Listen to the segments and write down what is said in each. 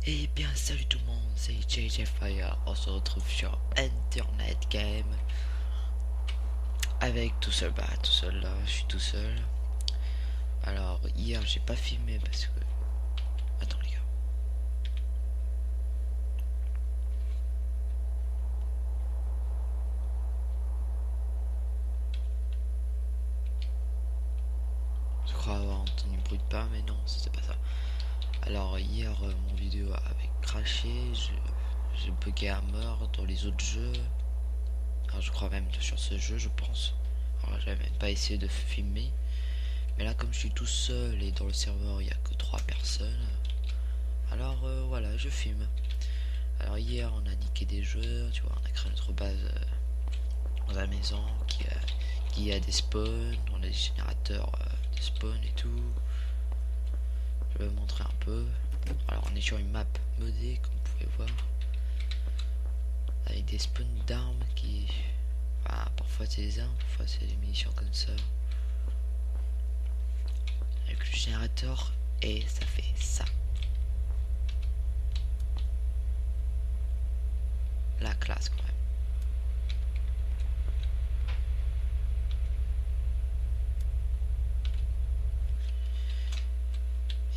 Et bien salut tout le monde, c'est JJ Fire, on se retrouve sur Internet Game avec tout seul, tout seul là, je suis tout seul. Alors hier j'ai pas filmé parce que... Attends les gars. Je crois avoir entendu bruit de pas mais non c'était pas ça. Alors hier mon vidéo avait craché, j'ai bugué à mort dans les autres jeux. Alors je crois même sur ce jeu je pense. Alors j'avais même pas essayé de filmer. Mais là comme je suis tout seul et dans le serveur il y a que 3 personnes. Alors voilà, je filme. Alors hier on a niqué des jeux, tu vois, on a créé notre base dans la maison qui a des spawns, on a des générateurs de spawn et tout. Je vais vous montrer un peu. Alors on est sur une map modée comme vous pouvez voir. Avec des spawns d'armes qui... Enfin, parfois c'est des armes, parfois c'est des munitions comme ça. Avec le générateur et ça fait ça. La classe quand même.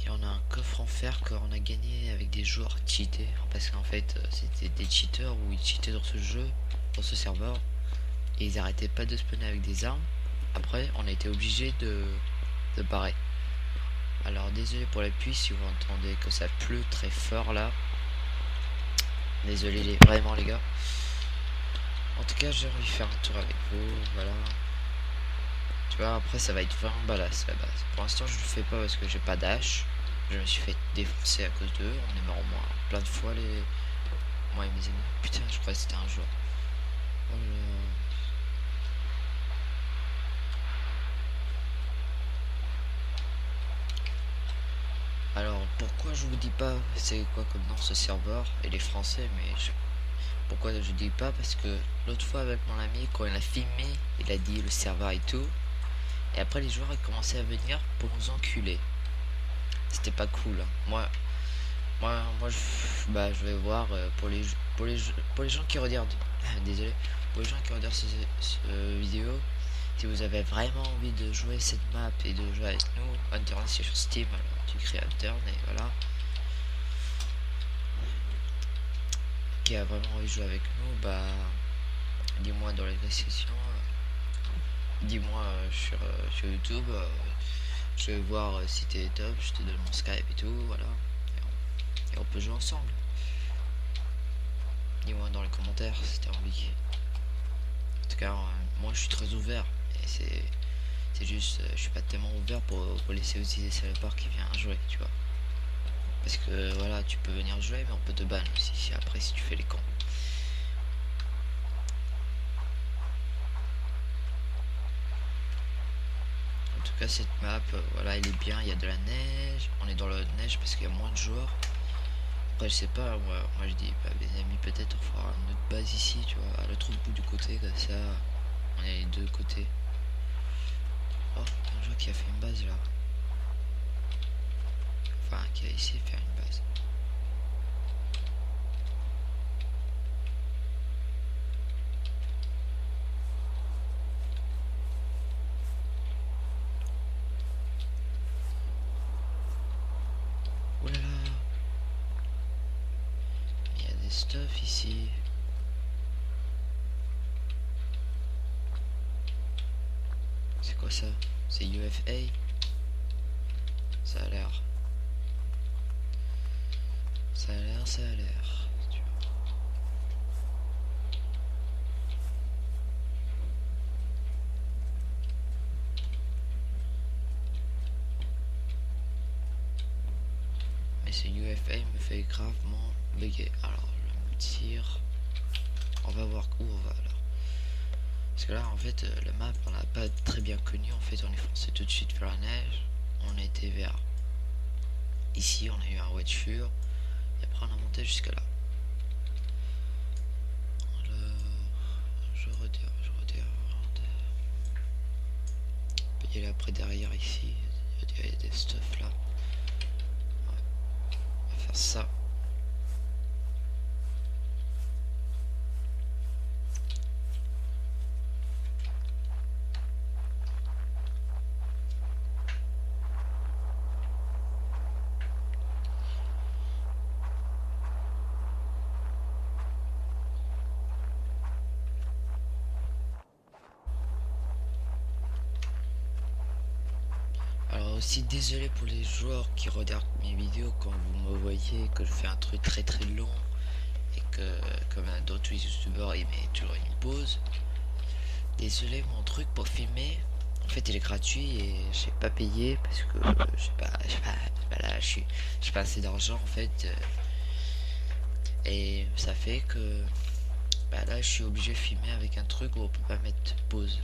Et on a un coffre en fer qu'on a gagné avec des joueurs cheatés. Parce qu'en fait, c'était des cheaters où ils cheataient dans ce jeu, dans ce serveur. Et ils arrêtaient pas de spawner avec des armes. Après, on a été obligé de barrer. Alors, désolé pour la pluie si vous entendez que ça pleut très fort là. Désolé vraiment les gars. En tout cas, j'ai envie de faire un tour avec vous. Voilà. Tu vois, après, ça va être vraiment balasse la base. Pour l'instant, je le fais pas parce que j'ai pas d'âge. Je me suis fait défoncer à cause d'eux. On est mort au moins plein de fois, moi et mes amis. Putain, je croyais que c'était un joueur. Oh là. Alors, pourquoi je vous dis pas c'est quoi comme nom ce serveur? Il est français, pourquoi je dis pas? Parce que l'autre fois avec mon ami, quand il a filmé, il a dit le serveur et tout. Et après, les joueurs ont commencé à venir pour nous enculer. C'était pas cool, hein. Je vais voir pour les gens qui regardent. Désolé. Pour les gens qui regardent ce vidéo, si vous avez vraiment envie de jouer cette map et de jouer avec nous, Internet c'est sur Steam, alors tu crées Intern et voilà. Qui a vraiment envie de jouer avec nous, dis-moi dans les descriptions, dis-moi sur YouTube, je vais voir si t'es top, je te donne mon Skype et tout, voilà. Et on peut jouer ensemble. Dis-moi dans les commentaires si t'as envie. En tout cas, moi je suis très ouvert. Et c'est juste, je suis pas tellement ouvert pour laisser aussi des salopards qui viennent jouer, tu vois. Parce que voilà, tu peux venir jouer, mais on peut te ban aussi après si tu fais les cons. En tout cas, cette map, voilà, elle est bien. Il y a de la neige. On est dans la neige parce qu'il y a moins de joueurs. Après, je sais pas, moi je dis, mes amis, peut-être on fera une autre base ici, tu vois, à l'autre bout du côté, comme ça, on est les deux côtés. Oh, il y a un joueur qui a fait une base là. Enfin, qui a essayé de faire une base. Oh là là. Il y a des stuff ici. C'est quoi ça? C'est UFA? Ça a l'air. Ça a l'air, ça a l'air. Mais ce UFA me fait gravement bugger. Alors, je me tire. On va voir où on va alors. Parce que là, en fait, la map, on l'a pas très bien connue. En fait, on est foncé tout de suite vers la neige. On a été vers ici, on a eu un voiture. Et après, on a monté jusqu'à là. Alors, je regarde. On peut y aller après derrière ici. Il y a des stuff là. Ouais. On va faire ça. aussi désolé pour les joueurs qui regardent mes vidéos quand vous me voyez que je fais un truc très très long et que comme d'autres youtubeurs il met toujours une pause. Désolé, mon truc pour filmer en fait il est gratuit et j'ai pas payé parce que j'ai pas assez d'argent en fait, et ça fait que là je suis obligé de filmer avec un truc où on peut pas mettre pause.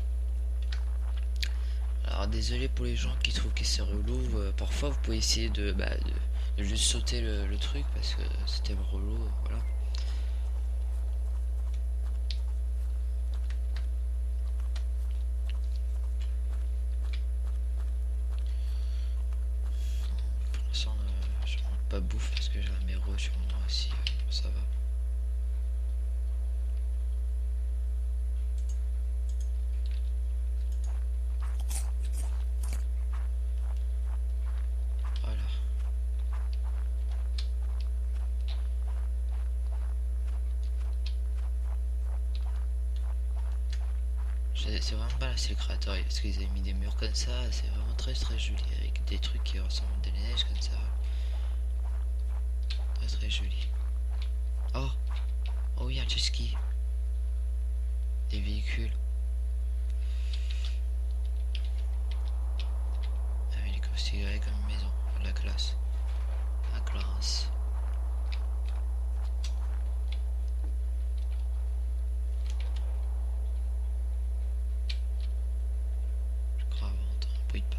Alors désolé pour les gens qui trouvent que c'est relou, parfois vous pouvez essayer de juste sauter le truc parce que c'était relou, voilà. Pour l'instant je manque pas bouffe parce que j'ai un méro sur moi aussi, ça va. Voilà. C'est vraiment pas là, c'est le créateur parce qu'ils avaient mis des murs comme ça, c'est vraiment très très joli avec des trucs qui ressemblent à des neiges comme ça. Très très joli. Oh, oh oui, un jet ski. Des véhicules. Ah mais il est considéré comme une maison, la classe. La classe. Je crois avant, attends, bruit pas.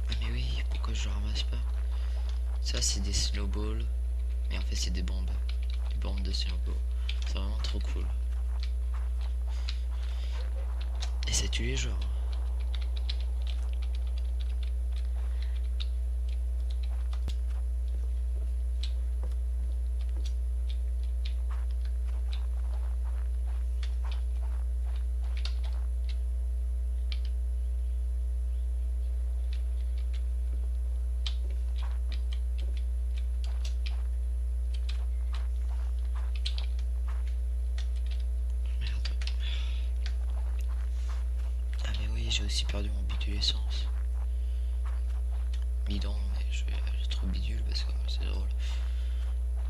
Ah mais oui, pourquoi je ramasse pas? Ça c'est des snowballs, mais en fait c'est des bombes. Des bombes de snowball. C'est vraiment trop cool. Et ça tue les joueurs. Merde. Ah mais oui, j'ai aussi perdu mon bidule essence. Bidon, mais j'ai trop bidule parce que c'est drôle.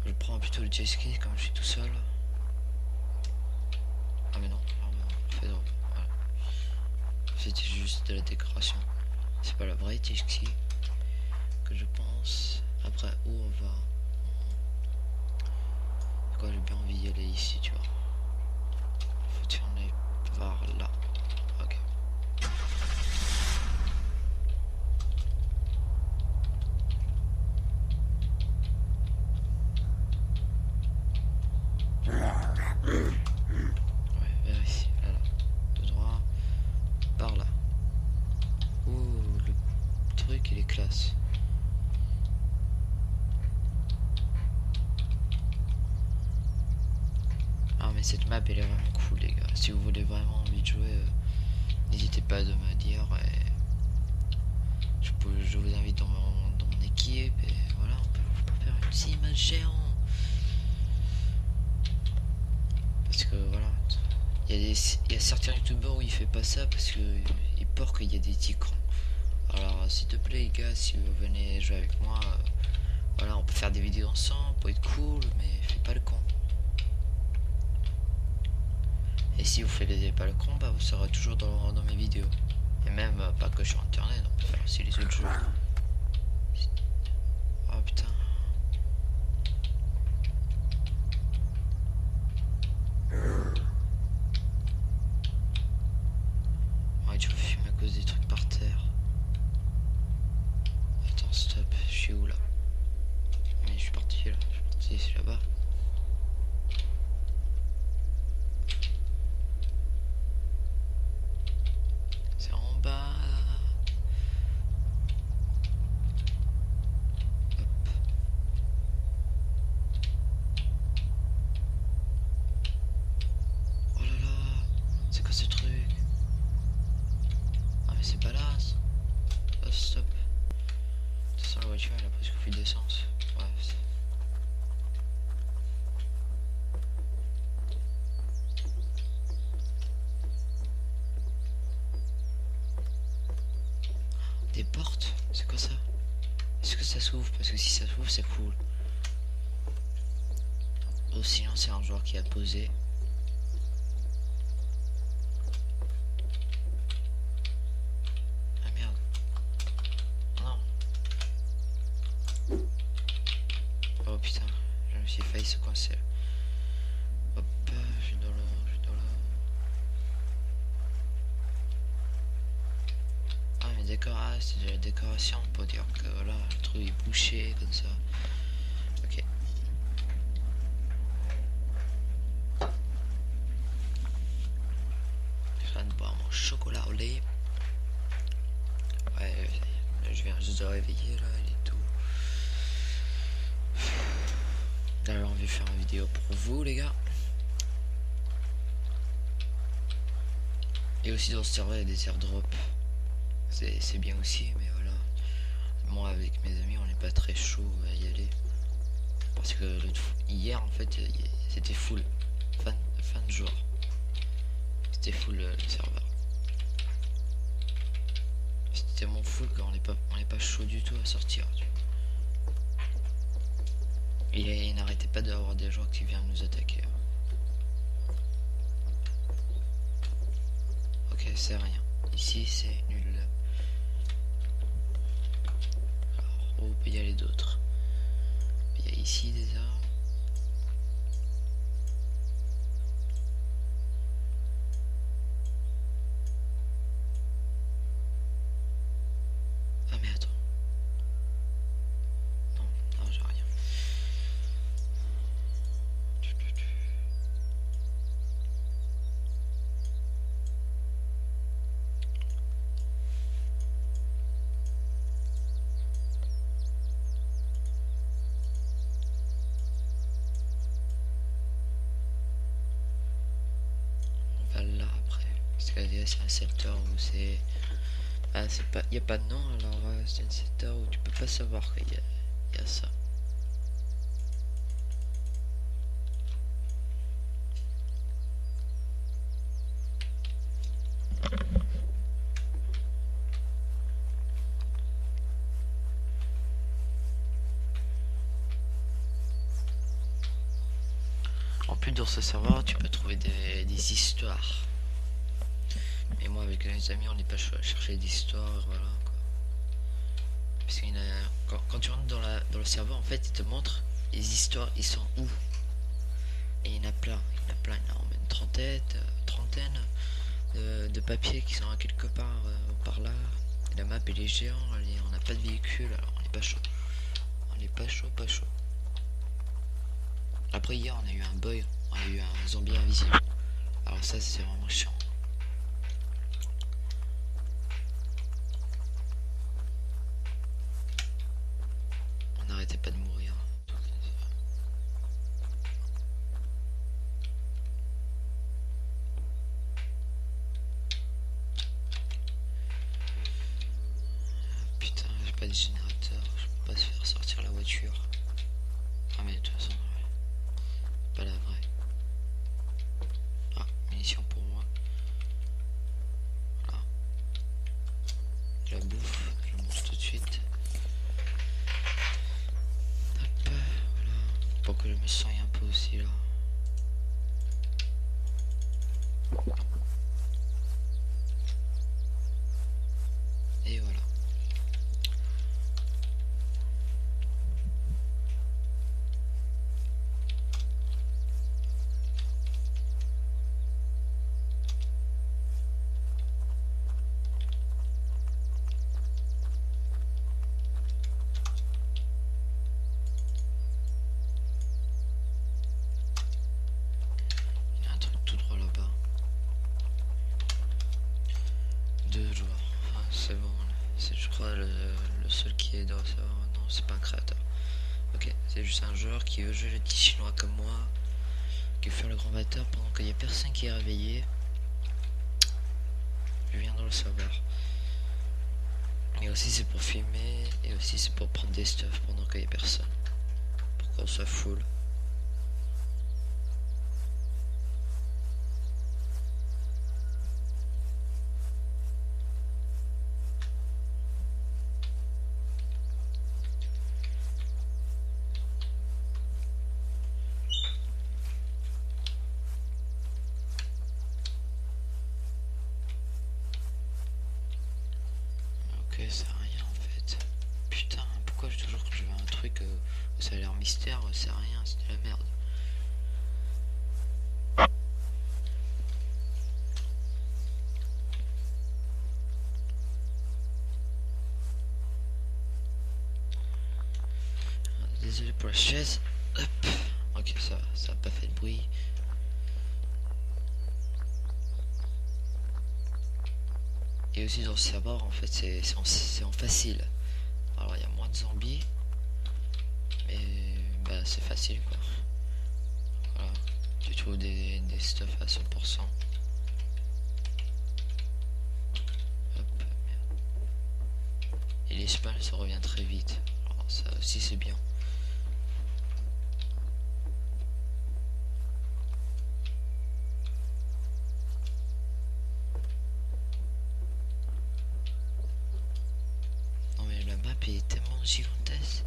Je prends plutôt le jet ski comme je suis tout seul. Ah mais non, fait drôle. Voilà. C'était juste de la décoration. C'est pas la vraie jet ski que je pense. Après où on va? Quoi, j'ai bien envie d'y aller ici, tu vois. Faut tourner par là. Ok. Ouais, vers ici, là, là. Tout droit. Par là. Ouh, le truc, il est classe. Ah, mais cette map, elle est vraiment cool, les gars. Si vous voulez vraiment envie de jouer, n'hésitez pas à me dire. Et je vous invite dans mon équipe. Et voilà, on peut faire une sim géant. Parce que voilà. Il y a certains youtubeurs où il fait pas ça parce que il peur qu'il y a des tigrons. Alors s'il te plaît les gars, si vous venez jouer avec moi, voilà, on peut faire des vidéos ensemble pour être cool, mais fais pas le con. Et si vous faites pas le con, bah vous serez toujours dans mes vidéos. Et même pas que sur internet, on peut faire aussi les autres jeux. Oh putain. Ouais, tu peux fumer à cause des trucs par terre. Attends, stop, je suis où là? Mais je suis parti là, je suis parti ici là-bas. C'est en bas. Hop. c'est pas là. Oh, stop. Ça, la voiture, elle a presque plus d'essence. Ouais, des portes? C'est quoi ça? Est-ce que ça s'ouvre? Parce que si ça s'ouvre, c'est cool. Ou sinon, c'est un joueur qui a posé. Ah merde. Non. Oh putain, je me suis failli se coincer. Hop, je suis dans là, je suis dans là. Ah mais d'accord, ah, c'est de la décoration pour dire que voilà, le truc est bouché comme ça. Ok. Je suis en train de boire mon chocolat au lait. Ouais, là, je viens juste de réveiller là, il est tout. Alors on va faire une vidéo pour vous les gars. Et aussi dans ce serveur il y a des airdrops. C'est bien aussi, mais voilà. Moi avec mes amis on n'est pas très chaud à y aller. Parce que hier en fait c'était full. Fin de jour. C'était full le serveur. C'était tellement full qu'on n'est pas chaud du tout à sortir. Il n'arrêtait pas d'avoir des joueurs qui viennent nous attaquer. Ok, c'est rien. Ici c'est nul. Alors, où peut y aller d'autres? Il y a ici des arbres. Ah mais attends. Non, j'ai rien. On va là après. Parce que c'est un secteur où c'est... Ah, c'est pas... Y a pas de nom, alors c'est un secteur où tu peux pas savoir qu'il y a ça. En plus dans ce serveur tu peux trouver des histoires. Mais moi avec les amis on n'est pas chaud à chercher des histoires, voilà quoi. Parce qu'il y a... quand tu rentres dans le serveur en fait il te montre les histoires, ils sont où. Et il y en a plein, il y en a une trentaine de papiers qui sont à quelque part par là. Et la map elle est géante, on n'a pas de véhicule, alors on n'est pas chaud. On n'est pas chaud, pas chaud. Après hier on a eu un bug, on a eu un zombie invisible. Alors ça c'est vraiment chiant. On n'arrêtait pas de mourir. Putain, j'ai pas de générateur, je peux pas se faire sortir la voiture. Ah mais de toute façon, pas la vraie. Ah, munitions pour moi. Voilà. La bouffe, je mange tout de suite. Hop, voilà. Pour que je me soigne un peu aussi là. Et voilà. Il y a un truc tout droit là-bas. 2 joueurs. Ah, c'est bon. C'est je crois le seul qui est dans ça. Non, c'est pas un créateur. Ok, c'est juste un joueur qui veut jouer le petit chinois comme moi, qui veut faire le grand batteur pendant qu'il n'y a personne qui est réveillé. Je viens dans le serveur. aussi c'est pour filmer et aussi c'est pour prendre des stuff pendant qu'il n'y a personne. Pour qu'on soit full. Ok, c'est rien en fait. Putain, pourquoi toujours quand je veux un truc où ça a l'air mystère, c'est rien, c'est de la merde. Désolé pour la chaise. Hop. Ok, ça a pas fait de bruit. Et aussi dans ce serveur, en fait, c'est en facile. Alors il y a moins de zombies, mais bah, c'est facile quoi. Voilà, tu trouves des stuff à 100%. Hop, merde. Et les spawns ça revient très vite. Alors ça aussi c'est bien. Non mais la map est tellement gigantesque.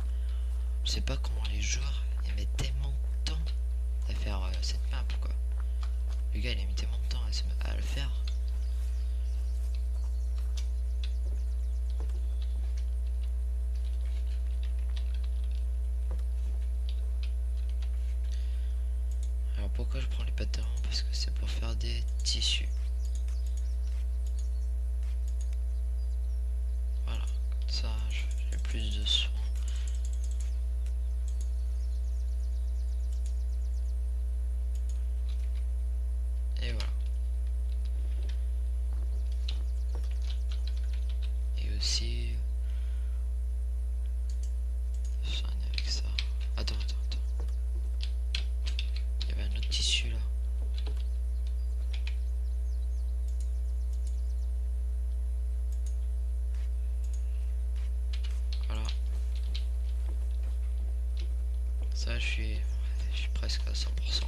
Je sais pas comment les joueurs ils mettent tellement de temps à faire cette map quoi. Le gars il a mis tellement de temps à le faire. Alors pourquoi je prends les pantalons? Parce que c'est pour faire des tissus. Voilà, comme ça j'ai plus de soins. Et voilà. Et aussi... avec ça. Attends. Il y avait un autre tissu là. Voilà. Ça je suis presque à 100%.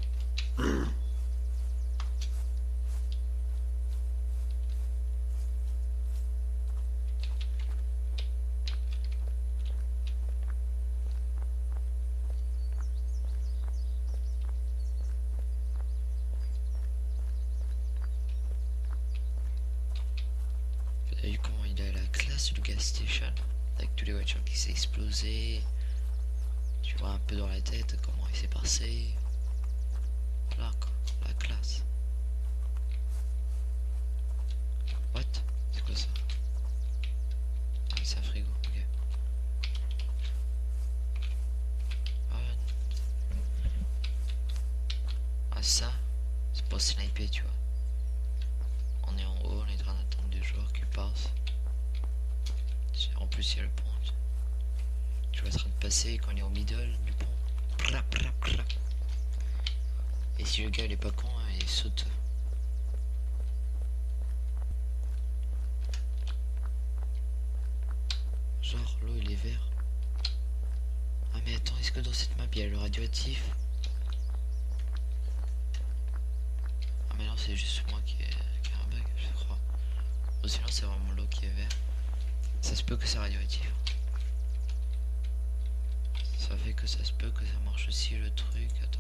Vous avez vu comment il a la classe du gas station? Avec tous les voitures qui s'est explosé. Tu vois un peu dans la tête comment il s'est passé. Voilà quoi, la classe. What? C'est quoi ça? Ah c'est un frigo, ok. Ah, ah ça, c'est pour sniper tu vois. On est en haut, on est en train d'attendre des joueurs qui passent. En plus il y a le pont. Tu vois en train de passer quand on est au middle du pont. Et si le gars il est pas con, hein, il saute. Genre l'eau il est vert. Ah mais attends, est-ce que dans cette map il y a le radioactif? Ah mais non c'est juste moi qui ai un bug je crois. Ou sinon c'est vraiment l'eau qui est vert. Ça se peut que c'est radioactif. Ça fait que ça se peut que ça marche aussi le truc. Attends.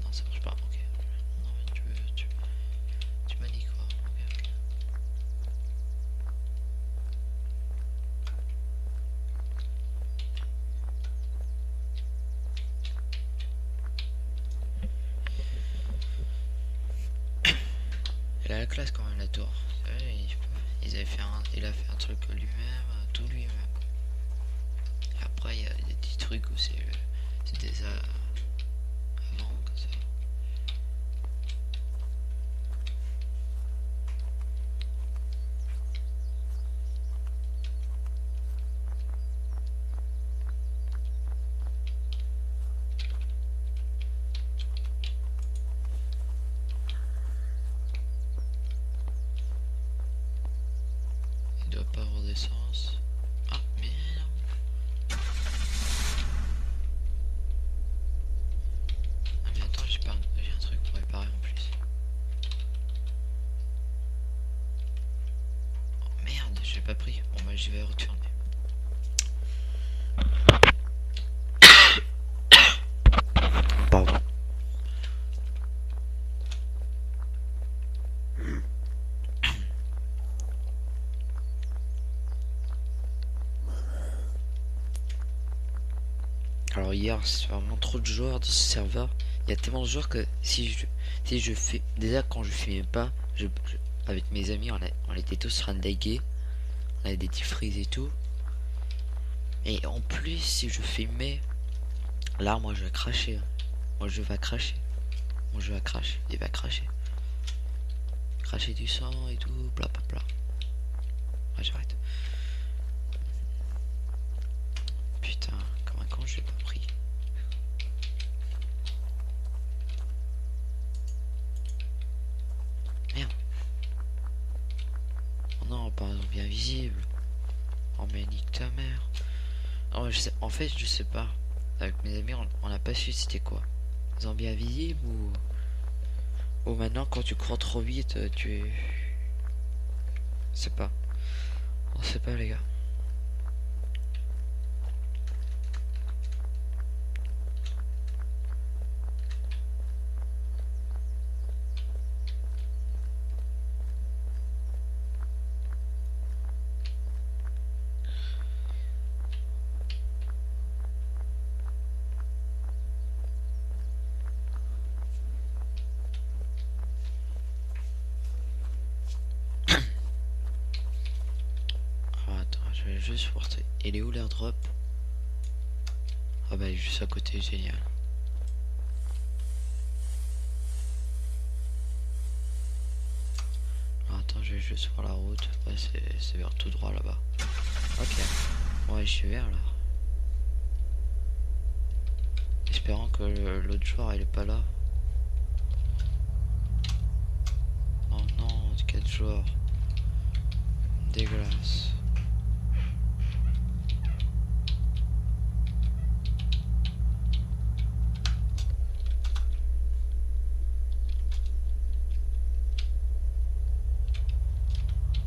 Non ça marche pas, ok. Non mais tu m'as dit quoi? Ok. Elle a la classe quand même la tour. Il a fait un truc lui-même, tout lui-même. Et après il y a des petits trucs où c'est des avant comme ça. doit pas avoir d'essence. Ah merde. Ah mais attends, j'ai un truc pour réparer en plus. Oh merde, j'ai pas pris. Bon bah j'y vais retourner. Pardon. Alors hier, c'est vraiment trop de joueurs de ce serveur. Il y a tellement de joueurs que si je fais... Déjà quand je filmais pas, avec mes amis, on était tous randagués. On avait des petits freeze et tout. Et en plus, si je filmais, là, moi, je vais cracher. Moi, je vais cracher. Mon jeu va cracher. Il va cracher. Cracher du sang et tout. Bla bla bla. Ouais, j'arrête. Putain, comme un con, je l'ai pas pris. Merde. Oh non, par exemple, bien visible. Oh, mais nique ta mère. Oh, en fait, je sais pas. Avec mes amis, on n'a pas su c'était quoi. Zombie invisible ou maintenant quand tu cours trop vite, tu es... Je sais pas. On sait pas les gars. Je vais juste voir. Il est où l'airdrop? Ah bah il est juste à côté, génial. Alors, attends, je vais juste voir la route. Ouais, c'est vers tout droit là-bas. Ok. Ouais, je suis vers là. Espérant que l'autre joueur il est pas là. Oh non, 4 joueurs. Dégueulasse.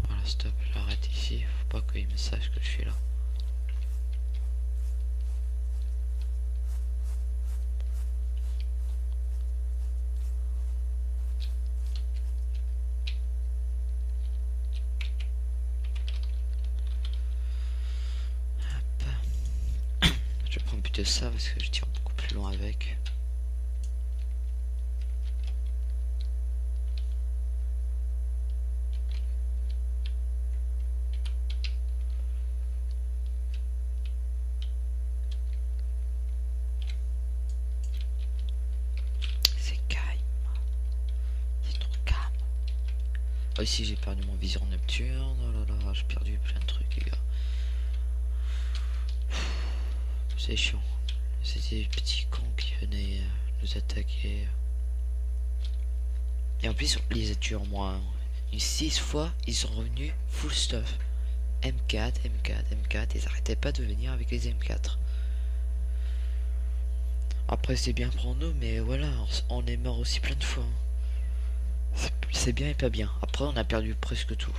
Voilà, stop, j'arrête ici. Faut pas qu'il me sache que je suis là. Hop. Je vais prendre plutôt ça parce que je tire beaucoup plus loin avec. Oh, ici j'ai perdu mon viseur nocturne. Oh là là, j'ai perdu plein de trucs les gars. C'est chiant. C'était des petits cons qui venaient nous attaquer. Et en plus on les a tués en moins 6 fois. Ils sont revenus full stuff. M4, M4, M4. Ils arrêtaient pas de venir avec les M4. Après c'est bien pour nous, mais voilà, on est mort aussi plein de fois. C'est bien et pas bien. Après on a perdu presque tout.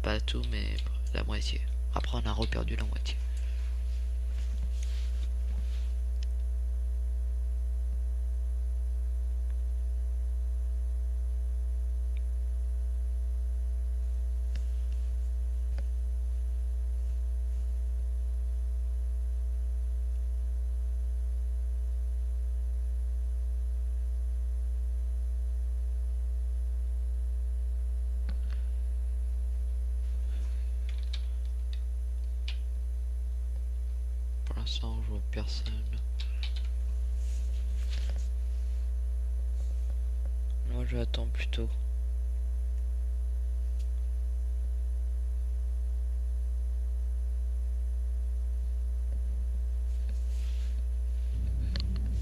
Pas tout mais la moitié. Après on a reperdu la moitié. Pour l'instant je vois personne. Moi je attends plutôt.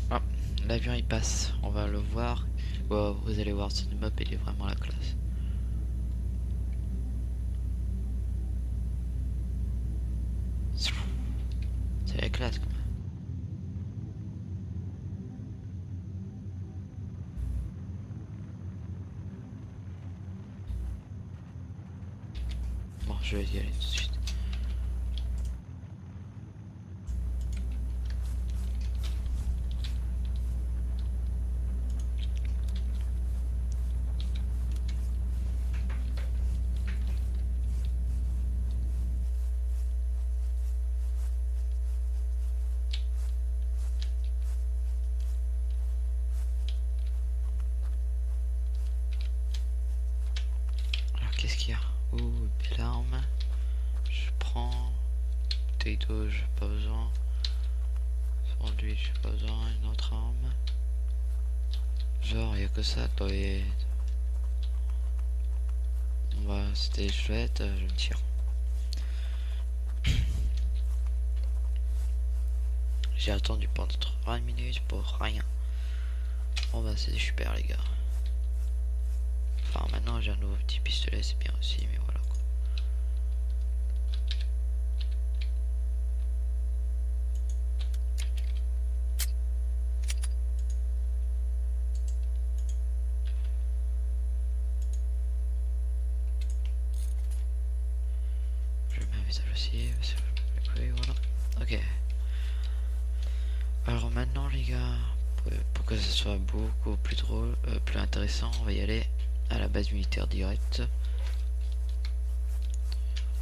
Ah, l'avion il passe, on va le voir. Wow, vous allez voir, ce mob il est vraiment la classe. classe quand même. Bon, je vais y aller tout de suite. Alors qu'est-ce qu'il y a? Ouh, belle arme. Je prends. Bouteille d'eau, j'ai pas besoin. Sandwich, j'ai pas besoin. Une autre arme. Genre, y a que ça, toi et. Bah, c'était chouette, je me tire. J'ai attendu pendant 30 minutes pour rien. Bon bah c'est super les gars. Enfin maintenant j'ai un nouveau petit pistolet, c'est bien aussi, mais voilà quoi. Je mets un visage aussi, parce que oui, voilà. Ok. Alors maintenant les gars, pour que ce soit beaucoup plus drôle, plus intéressant, on va y aller à la base militaire directe.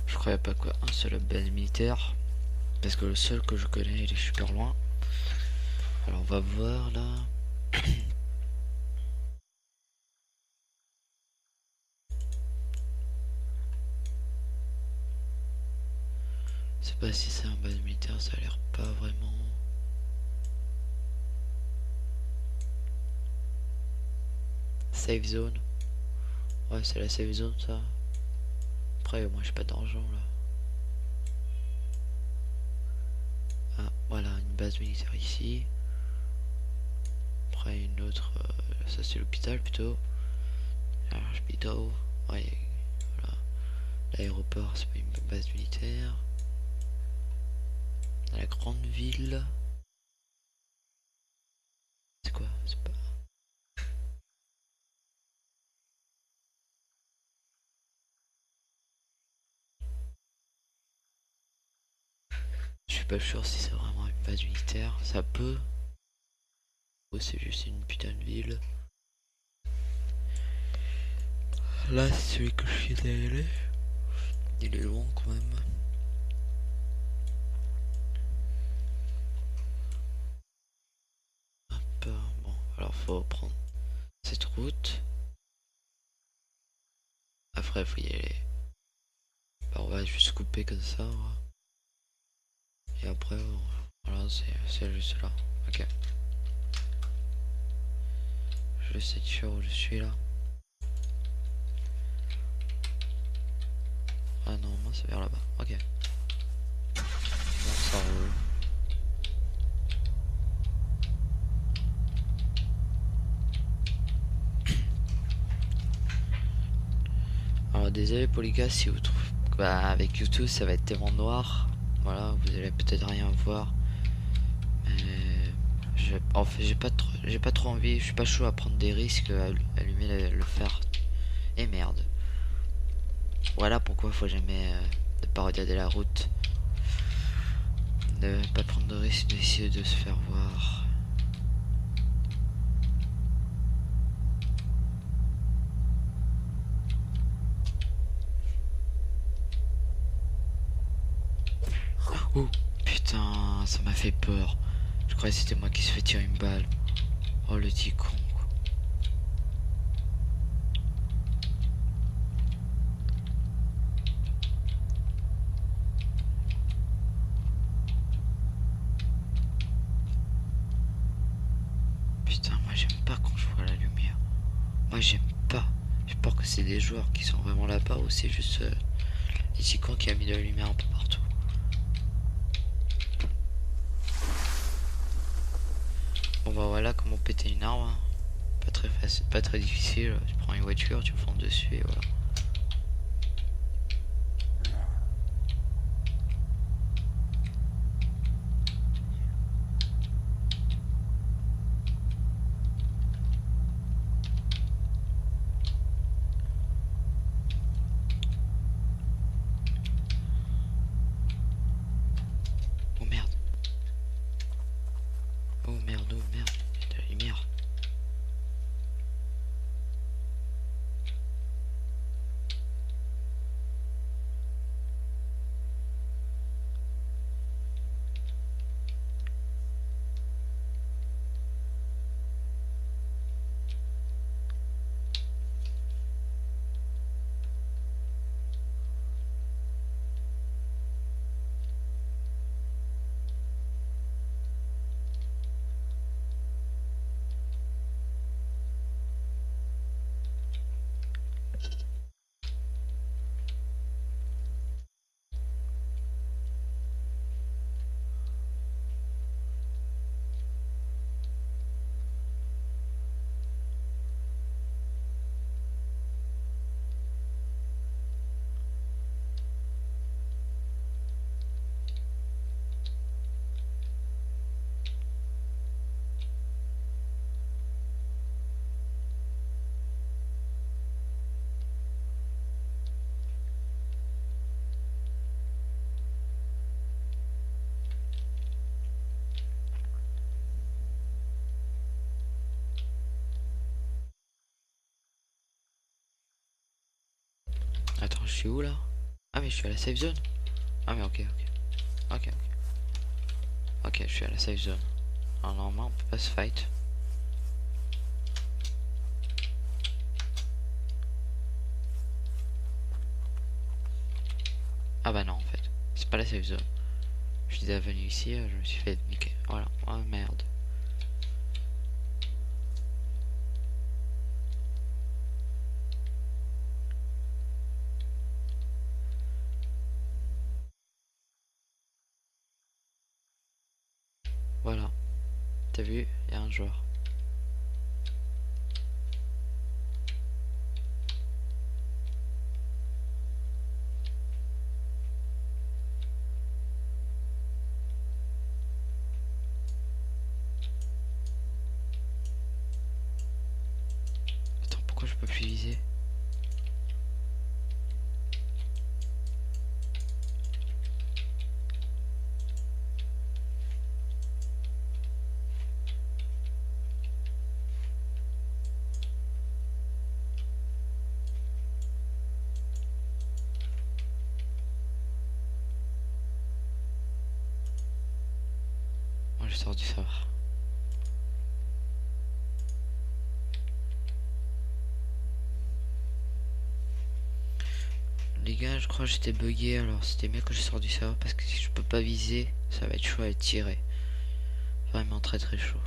Je croyais pas quoi, un seul base militaire, parce que le seul que je connais il est super loin. Alors on va voir là. Je sais pas si c'est un base militaire, ça a l'air pas vraiment. Safe zone. Ouais, c'est la safe zone ça. Après, moi j'ai pas d'argent là. Ah, voilà, une base militaire ici. Après, une autre. Ça, c'est l'hôpital plutôt. Alors, l'hôpital. Ouais, voilà. L'aéroport, c'est pas une base militaire. La grande ville. C'est quoi? C'est pas. Je suis pas sûr si c'est vraiment une base militaire. Ça peut. Ou c'est juste une putain de ville. Là, c'est celui que je suis allé. Il est loin quand même. Hop, bon, alors faut prendre cette route. Après, faut y aller. Bah, on va juste couper comme ça. Ouais. Et après, voilà, c'est juste là. Ok. Je sais sûr où je suis là. Ah non, moi c'est vers là-bas. Ok. Bon, ça roule. Alors désolé pour les gars si vous trouvez. Bah avec YouTube ça va être tellement noir. Voilà, vous allez peut-être rien voir. Mais en fait j'ai pas trop envie, je suis pas chaud à prendre des risques à allumer le fer. Et merde. Voilà pourquoi faut jamais ne pas regarder la route. Ne pas prendre de risque d'essayer de se faire voir. Oh putain, ça m'a fait peur. Je croyais que c'était moi qui se fait tirer une balle. Oh le petit con quoi. Putain, moi j'aime pas quand je vois la lumière. Moi j'aime pas. J'ai peur que c'est des joueurs qui sont vraiment là-bas ou c'est juste les icônes qui a mis de la lumière un peu partout. Bon bah voilà comment péter une arme. Hein. Pas très facile, pas très difficile. Tu prends une voiture, tu fonces dessus et voilà. je suis où là? Ah mais je suis à la safe zone. Ah mais ok. Ok, je suis à la safe zone. Alors normalement on peut pas se fight. Ah bah non en fait. C'est pas la safe zone. Je suis déjà venu ici, je me suis fait niquer. Voilà. Oh merde. Voilà. T'as vu? Il y a un joueur. Attends, pourquoi je peux plus viser? Moi je sors du serveur. Les gars, je crois que j'étais bugué, alors c'était mieux que je sors du serveur parce que si je peux pas viser, ça va être chaud à être tiré. Vraiment très très chaud.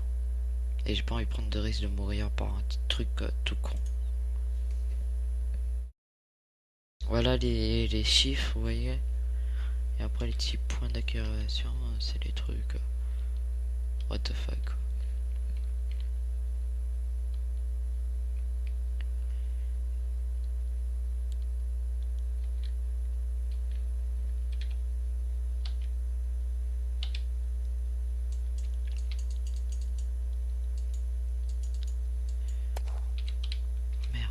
Et j'ai pas envie de prendre de risque de mourir par un petit truc tout con. Voilà les chiffres, vous voyez. Et après les petits points d'accélération, c'est les trucs. What the fuck quoi. Merde.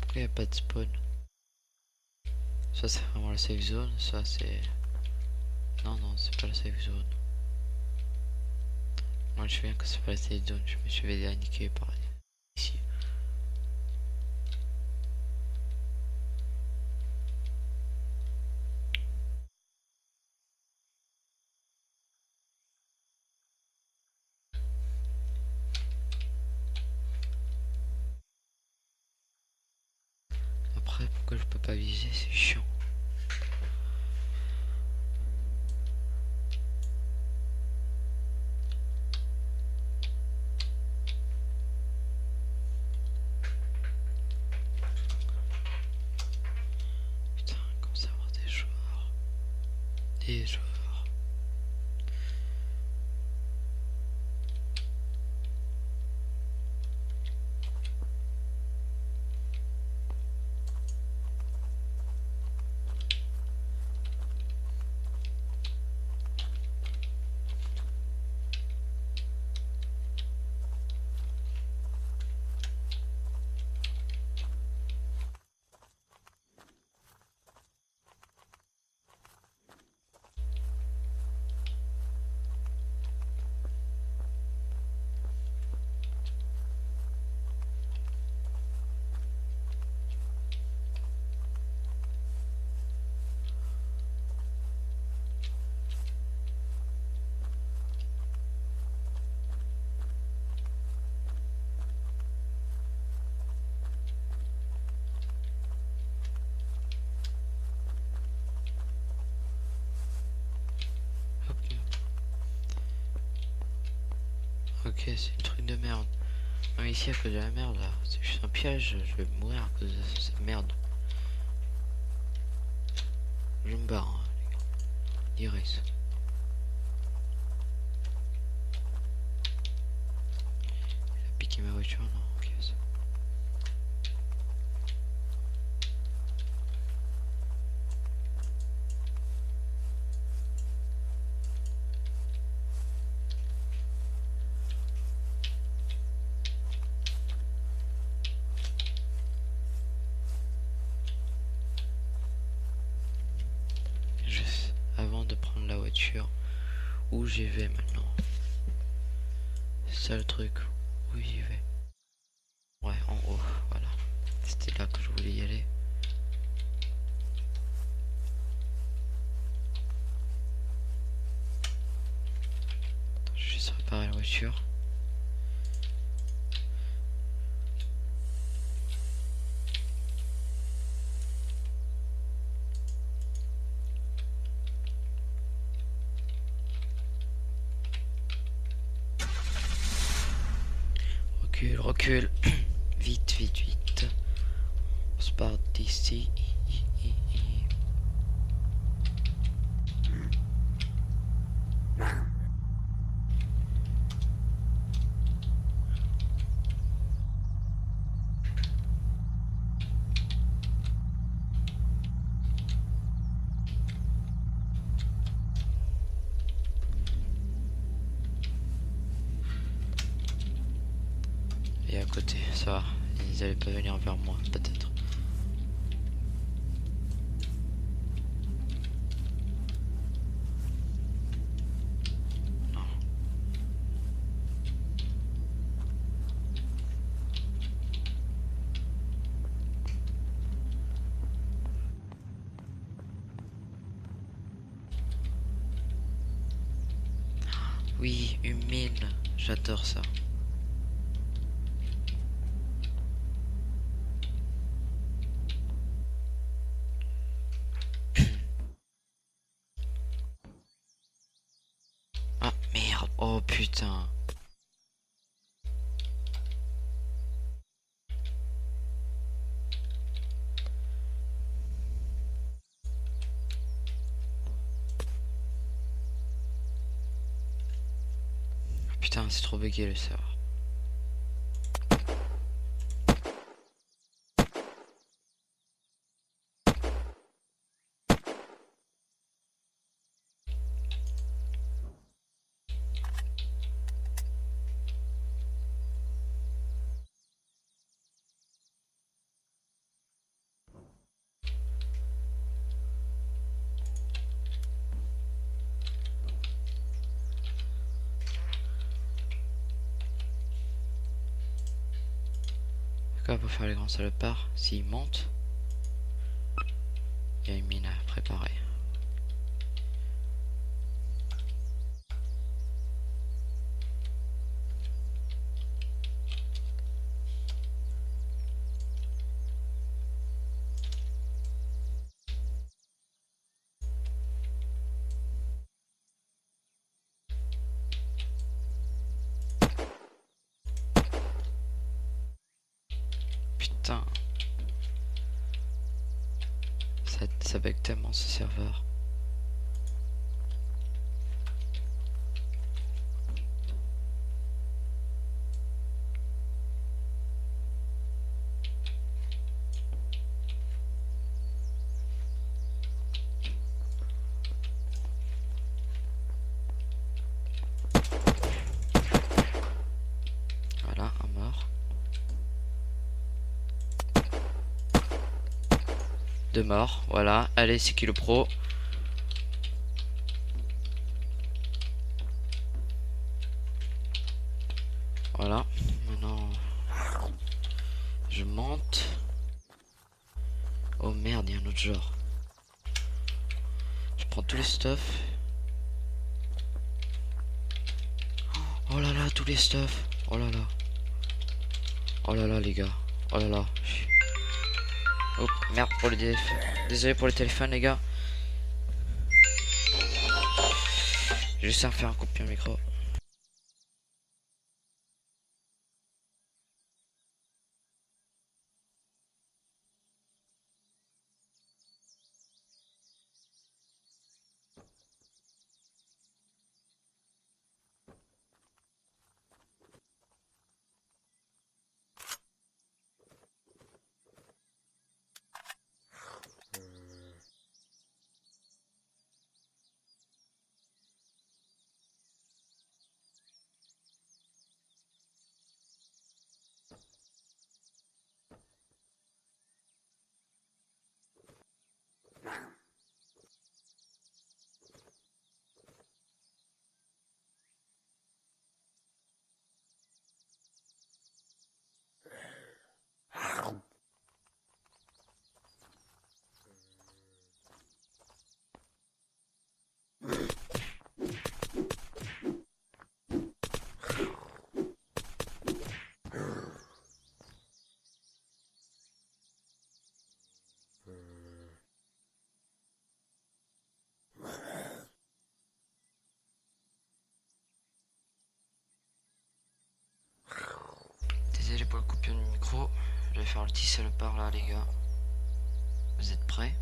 Pourquoi y a pas de spawn? Ça c'est vraiment la safe zone, ça c'est... Non, c'est pas la safe zone. Moi je viens que c'est pas la safe zone, je me suis fait niquer par ici. Après pourquoi je peux pas viser, c'est chiant. Putain, comment ça avoir des joueurs. Des joueurs. Ok, c'est une truc de merde. Non mais ici à cause de la merde là, c'est juste un piège, je vais mourir à cause de cette merde. Je me barre, hein, les gars. Direct. Il a piqué ma voiture, non, ok. Juste avant de prendre la voiture, où j'y vais maintenant? C'est ça le truc, où j'y vais? Ouais, en haut, voilà. C'était là que je voulais y aller. Attends, je vais juste réparer la voiture. Recule, recule. Vite, vite, vite. On se part d'ici. Et à côté, ça va. Ils allaient pas venir vers moi, peut-être. Non. Oui, une mine. J'adore ça. Ah merde. Oh putain. Putain, c'est trop bugué le serveur. Pourquoi pas faire les grands salopards? S'ils montent, il y a une mine à préparer. Putain. Ça bug tellement ce serveur. Voilà, un mort. Deux morts, voilà. Allez, c'est qui le pro? Voilà. Maintenant, je monte. Oh merde, il y a un autre genre. Je prends tous les stuff. Oh là là, tous les stuff. Oh là là. Oh là là, les gars. Oh là là. Oh merde pour le téléphone. Désolé pour le téléphone, les gars. J'ai juste à faire un coup de pied au micro. pour le coupure du micro. Je vais faire le tissel par là, les gars. Vous êtes prêts?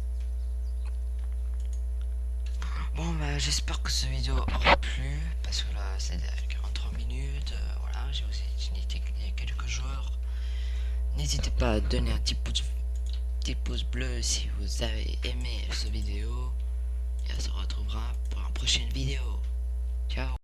Bon, bah, j'espère que cette vidéo aura plu. Parce que là, c'est 43 minutes. Voilà, j'ai aussi été quelques joueurs. N'hésitez pas à donner un petit pouce bleu si vous avez aimé cette vidéo. Et on se retrouvera pour une prochaine vidéo. Ciao.